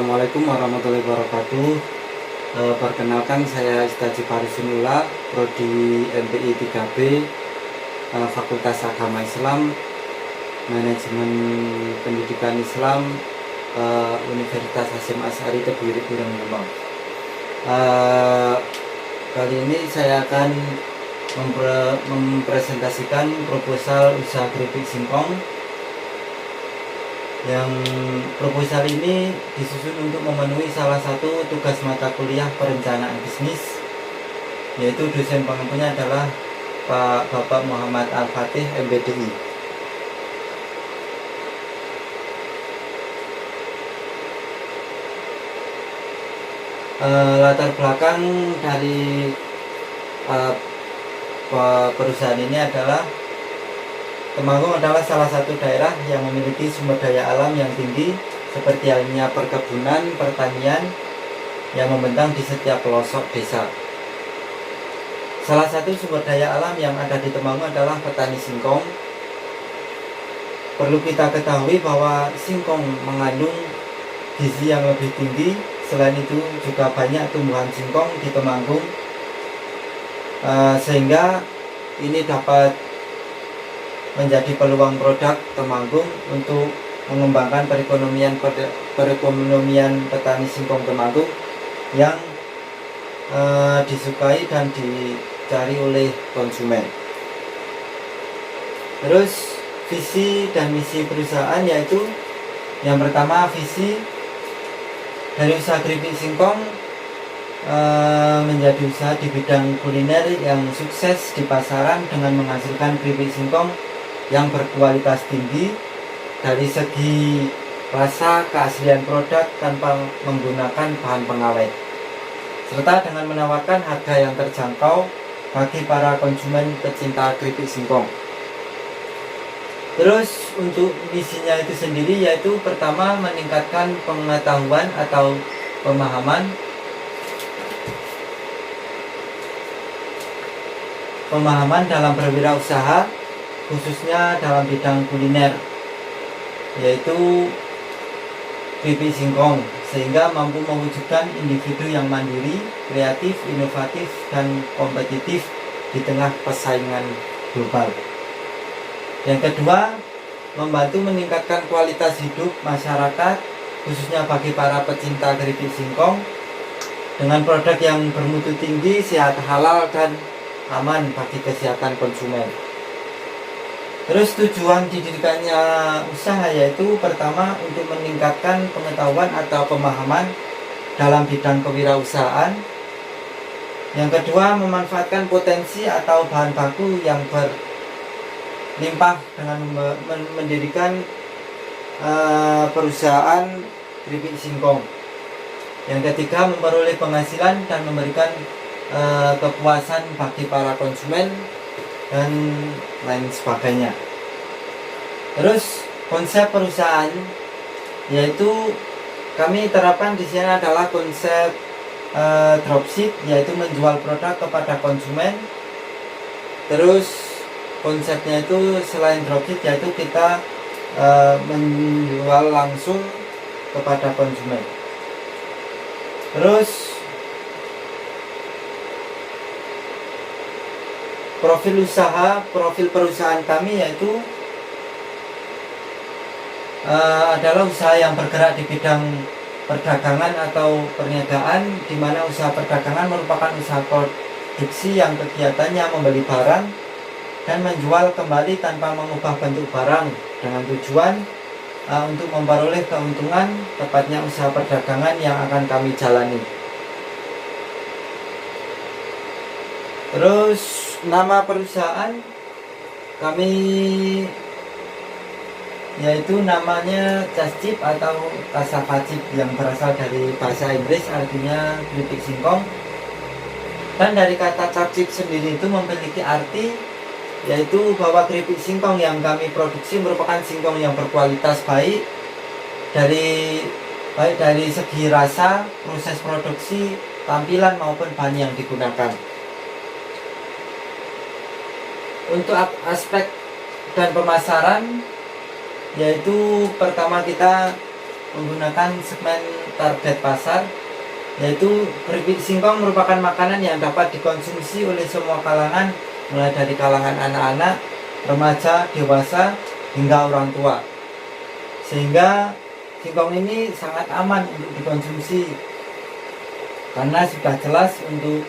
Assalamualaikum warahmatullahi wabarakatuh. Perkenalkan, saya Istaji Farisunula, Prodi MPI 3B, Fakultas Agama Islam, Manajemen Pendidikan Islam, Universitas Hasyim Asy'ari Kediri Bireng Jombang. Kali ini saya akan mempresentasikan proposal usaha keripik singkong. Yang proposal ini disusun untuk memenuhi salah satu tugas mata kuliah perencanaan bisnis, yaitu dosen pengampunya adalah Pak Bapak Muhammad Al-Fatih MBDI. Latar belakang dari perusahaan ini adalah Temanggung adalah salah satu daerah yang memiliki sumber daya alam yang tinggi, seperti halnya perkebunan, pertanian yang membentang di setiap pelosok desa. Salah satu sumber daya alam yang ada di Temanggung adalah petani singkong. Perlu kita ketahui bahwa singkong mengandung gizi yang lebih tinggi. Selain itu juga banyak tumbuhan singkong di Temanggung, sehingga ini dapat menjadi peluang produk Temanggung untuk mengembangkan perekonomian petani singkong Temanggung yang disukai dan dicari oleh konsumen. Terus visi dan misi perusahaan, yaitu yang pertama, visi dari usaha keripik singkong menjadi usaha di bidang kuliner yang sukses di pasaran dengan menghasilkan keripik singkong yang berkualitas tinggi dari segi rasa, keaslian produk tanpa menggunakan bahan pengawet, serta dengan menawarkan harga yang terjangkau bagi para konsumen pecinta keripik singkong. Terus untuk misinya itu sendiri, yaitu pertama, meningkatkan pengetahuan atau pemahaman dalam berwirausaha, khususnya dalam bidang kuliner, yaitu keripik singkong, sehingga mampu mewujudkan individu yang mandiri, kreatif, inovatif, dan kompetitif di tengah persaingan global. Yang kedua, membantu meningkatkan kualitas hidup masyarakat, khususnya bagi para pecinta keripik singkong, dengan produk yang bermutu tinggi, sehat, halal, dan aman bagi kesehatan konsumen. Terus tujuan didirikannya usaha, yaitu pertama, untuk meningkatkan pengetahuan atau pemahaman dalam bidang kewirausahaan. Yang kedua, memanfaatkan potensi atau bahan baku yang berlimpah dengan mendirikan perusahaan keripik singkong. Yang ketiga, memperoleh penghasilan dan memberikan kepuasan bagi para konsumen dan lain sebagainya. Terus konsep perusahaan, yaitu kami terapkan di sini adalah konsep dropship, yaitu menjual produk kepada konsumen. Terus konsepnya itu selain dropship, yaitu kita menjual langsung kepada konsumen. Terus profil perusahaan kami, yaitu adalah usaha yang bergerak di bidang perdagangan atau perniagaan, di mana usaha perdagangan merupakan usaha produksi yang kegiatannya membeli barang dan menjual kembali tanpa mengubah bentuk barang, dengan tujuan untuk memperoleh keuntungan, tepatnya usaha perdagangan yang akan kami jalani. Terus nama perusahaan kami, yaitu namanya Chip atau Cassava Chip, yang berasal dari bahasa Inggris, artinya keripik singkong. Dan dari kata Chip sendiri itu memiliki arti, yaitu bahwa keripik singkong yang kami produksi merupakan singkong yang berkualitas baik dari segi rasa, proses produksi, tampilan maupun bahan yang digunakan. Untuk aspek dan pemasaran, yaitu pertama kita menggunakan segmen target pasar, yaitu keripik singkong merupakan makanan yang dapat dikonsumsi oleh semua kalangan, mulai dari kalangan anak-anak, remaja, dewasa, hingga orang tua. Sehingga singkong ini sangat aman untuk dikonsumsi karena sudah jelas untuk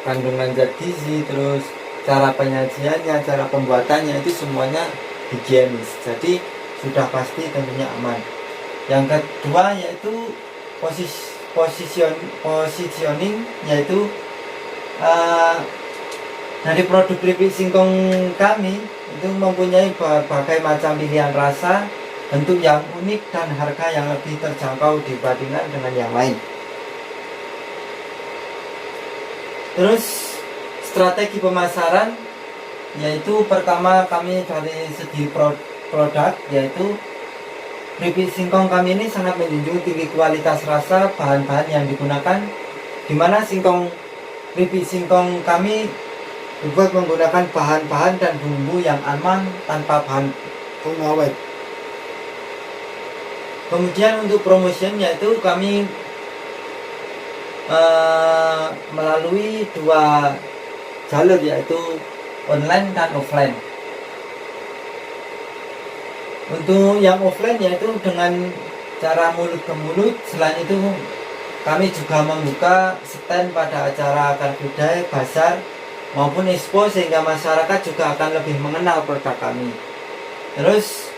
kandungan zat gizi, terus cara penyajiannya, cara pembuatannya itu semuanya higienis, jadi sudah pasti tentunya aman. Yang kedua yaitu positioning, yaitu dari produk keripik singkong kami itu mempunyai berbagai macam pilihan rasa, bentuk yang unik, dan harga yang lebih terjangkau dibandingkan dengan yang lain. Terus strategi pemasaran, yaitu pertama kami dari segi produk, yaitu keripik singkong kami ini sangat menjunjung tinggi kualitas rasa bahan-bahan yang digunakan, dimana keripik singkong kami dibuat menggunakan bahan-bahan dan bumbu yang aman tanpa bahan pengawet. Kemudian untuk promotion, yaitu kami melalui dua jalur, yaitu online dan offline. Untuk yang offline yaitu dengan cara mulut ke mulut. Selain itu kami juga membuka stand pada acara Car Free Day, bazar maupun expo, sehingga masyarakat juga akan lebih mengenal produk kami. Terus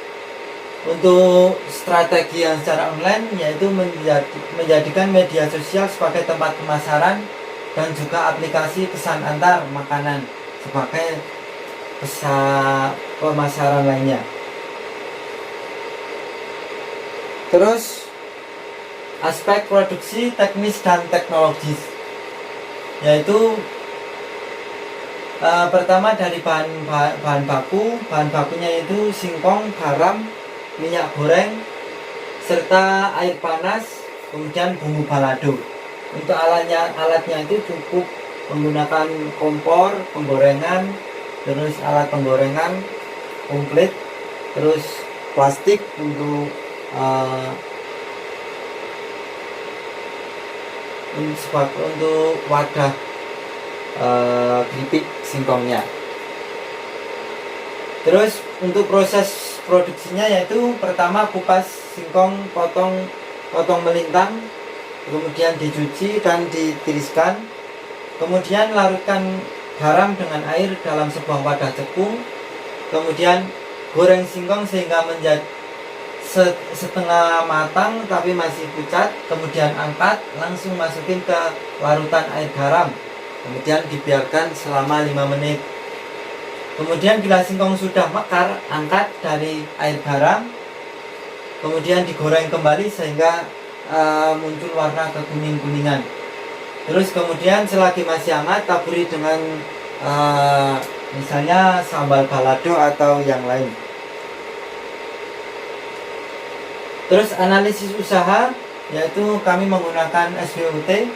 untuk strategi yang secara online, yaitu menjadikan media sosial sebagai tempat pemasaran dan juga aplikasi pesan antar makanan sebagai pemasaran lainnya. Terus aspek produksi, teknis, dan teknologis, yaitu pertama dari bahan bakunya itu singkong, garam, minyak goreng, serta air panas, kemudian bumbu balado. Untuk alatnya itu cukup menggunakan kompor penggorengan, terus alat penggorengan komplit, terus plastik untuk wadah keripik singkongnya. Terus untuk proses produksinya, yaitu pertama kupas singkong, potong melintang, kemudian dicuci dan ditiriskan, kemudian larutkan garam dengan air dalam sebuah wadah cekung, kemudian goreng singkong sehingga menjadi setengah matang tapi masih pucat, kemudian angkat, langsung masukin ke larutan air garam, kemudian dibiarkan selama 5 menit. Kemudian bila singkong sudah mekar, angkat dari air garam, kemudian digoreng kembali sehingga muncul warna kekuning-kuningan. Terus kemudian selagi masih hangat, taburi dengan misalnya sambal balado atau yang lain. Terus analisis usaha, yaitu kami menggunakan SWOT,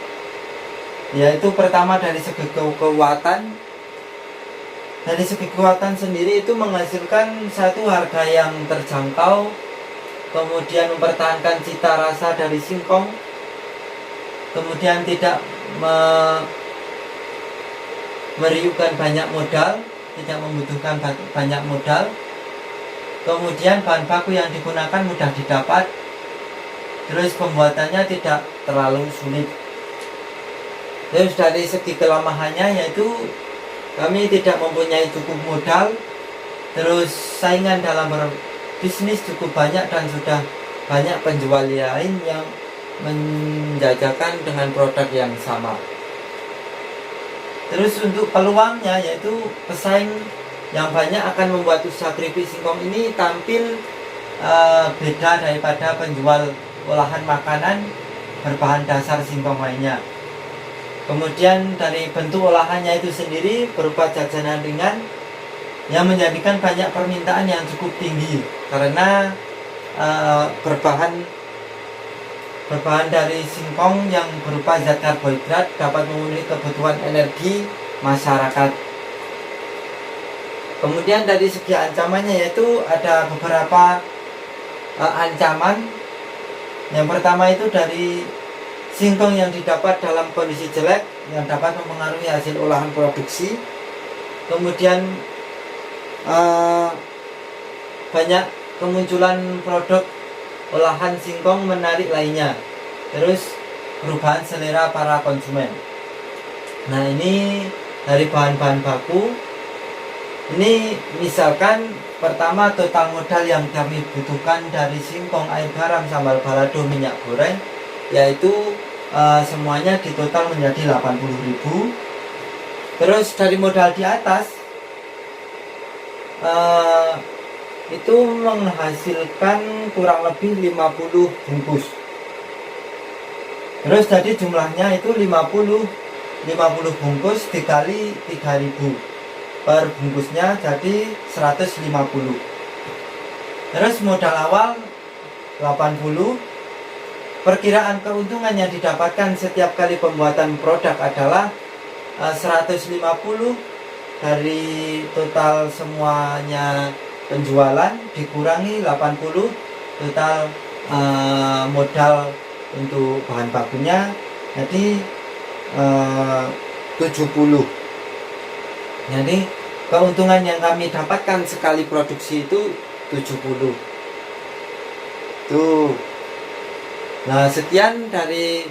yaitu pertama dari segi kekuatan. Dari segi kekuatan sendiri itu menghasilkan satu harga yang terjangkau, kemudian mempertahankan cita rasa dari singkong, kemudian tidak meriuhkan banyak modal, tidak membutuhkan banyak modal, kemudian bahan baku yang digunakan mudah didapat, terus pembuatannya tidak terlalu sulit. Terus dari segi kelemahannya, yaitu kami tidak mempunyai cukup modal, terus saingan dalam berbisnis cukup banyak, dan sudah banyak penjual lain yang menjajakan dengan produk yang sama. Terus untuk peluangnya, yaitu pesaing yang banyak akan membuat usaha keripik singkong ini tampil beda daripada penjual olahan makanan berbahan dasar singkong lainnya. Kemudian dari bentuk olahannya itu sendiri berupa jajanan ringan yang menjadikan banyak permintaan yang cukup tinggi, karena berbahan dari singkong yang berupa zat karbohidrat dapat memenuhi kebutuhan energi masyarakat. Kemudian dari segi ancamannya, yaitu ada beberapa ancaman Yang pertama itu dari singkong yang didapat dalam kondisi jelek yang dapat mempengaruhi hasil olahan produksi. Kemudian banyak kemunculan produk olahan singkong menarik lainnya. Terus perubahan selera para konsumen. Nah, ini dari bahan-bahan baku. Ini misalkan pertama, total modal yang kami butuhkan dari singkong, air garam, sambal balado, minyak goreng, yaitu semuanya di total menjadi 80.000. Terus dari modal di atas itu menghasilkan kurang lebih 50 bungkus. Terus jadi jumlahnya itu 50 bungkus dikali 3.000 per bungkusnya, jadi 150. Terus modal awal 80. Perkiraan keuntungan yang didapatkan setiap kali pembuatan produk adalah 150 dari total semuanya penjualan dikurangi 80 total modal untuk bahan bakunya, jadi 70. Jadi keuntungan yang kami dapatkan sekali produksi itu 70. Tuh. Nah, sekian dari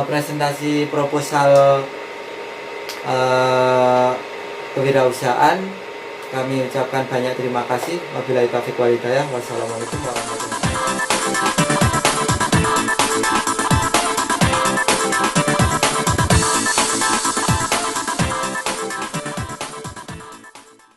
presentasi proposal kewirausahaan. Kami ucapkan banyak terima kasih. Wabillahi taufiq wal hidayah. Wassalamualaikum warahmatullahi wabarakatuh.